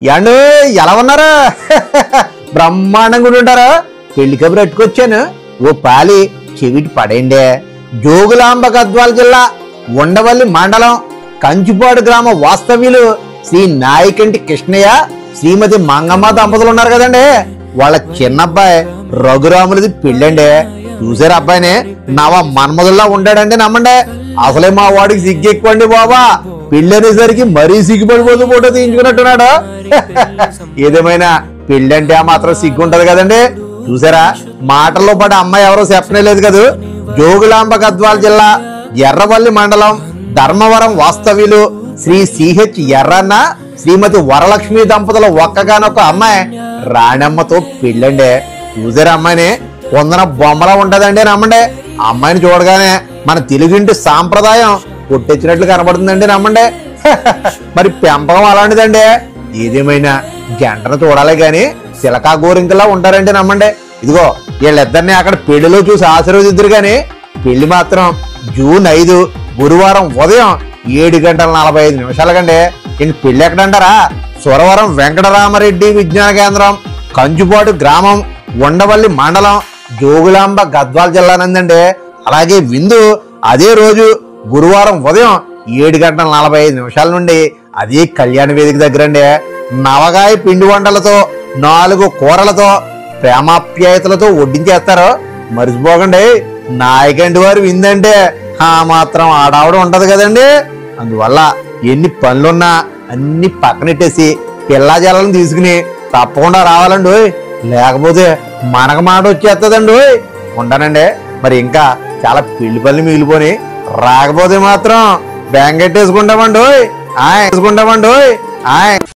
యాండు ఎలా ఉన్నారా? బ్రహ్మాండంగా ఉంటారా? పెళ్లి కబురు ఎట్టుకొచ్చాను. ఓ పాలి చెవిటి పడేండే. జోగులాంబ గద్వాల జిల్లా ఉండవల్లి మండలం కంచుపాడు గ్రామ వాస్తవ్యులు శ్రీ నాయకంటి కృష్ణయ్య శ్రీమతి మంగమ్మ దంపతులు ఉన్నారు కదండి. వాళ్ళ చిన్నబ్బాయి రఘురాములది పెళ్ళండి. చూసారు అబ్బాయిని నవ మన్మధుల్లా ఉంటాడండి. నమ్మండి, అసలే మా వాడికి సిగ్గు ఎక్కువండి బాబా. పెళ్లి అనేసరికి మరీ సిగ్గుపడిపోతూ ఫోటో తీయించుకున్నట్టున్నాడు. ఏదేమైనా పెళ్లి అంటే ఆ మాత్రం సిగ్గు ఉంటది కదండి. చూసారా, మాటల్లో పడి అమ్మాయి ఎవరో చెప్పనే లేదు కదా. జోగులాంబ గద్వాల జిల్లా ఎర్రవల్లి మండలం ధర్మవరం వాస్తవ్యులు శ్రీ సిహెచ్ ఎర్రన్న శ్రీమతి వరలక్ష్మి దంపతుల ఒక్కగానొక్క అమ్మాయి రాణమ్మతో పెళ్ళండి. చూసారా, అమ్మాయిని కొందన బొమ్మలా ఉంటదండి. నమ్మండి, అమ్మాయిని చూడగానే మన తెలుగింటి సాంప్రదాయం కొట్టొచ్చినట్లు కనబడుతుందండి. నమ్మండి, మరి పెంపకం అలాంటిదండి. ఏదేమైనా జంటను చూడాలి గాని చిలకా గోరింకలా ఉంటారండి. నమ్మండి, ఇదిగో వీళ్ళిద్దరిని అక్కడ పెళ్లిలో చూసి ఆశీర్వదిద్దరు గాని పెళ్లి మాత్రం జూన్ 5 గురువారం ఉదయం 7:45 కండి. ఇంక పెళ్లి ఎక్కడంటారా? సురవరం వెంకటరామరెడ్డి విజ్ఞాన కేంద్రం, కంచుపాడు గ్రామం, ఉండవల్లి మండలం, జోగులాంబ గద్వాల జిల్లా నందండి. అలాగే విందు అదే రోజు గురువారం ఉదయం 7:45 నుండి అదే కళ్యాణ వేదిక దగ్గరండి. నవగాయ పిండి వంటలతో 4 కూరలతో ప్రేమాప్యాయతలతో వడ్డించేస్తారు. మరిచిపోకండి, నాయకంటి వారు విందంటే ఆ మాత్రం ఆడావిడ ఉంటది కదండి. అందువల్ల ఎన్ని పనులున్నా అన్ని పక్కనెట్టేసి పిల్లా జలను తీసుకుని తప్పకుండా రావాలండి. లేకపోతే మనకు మాట వచ్చేస్తుందండి. ఉంటానండి, మరి ఇంకా చాలా పెళ్లి పనులు మిగిలిపోయి రాకపోతే మాత్రం బెంగెట్టేసుకుంటామండి.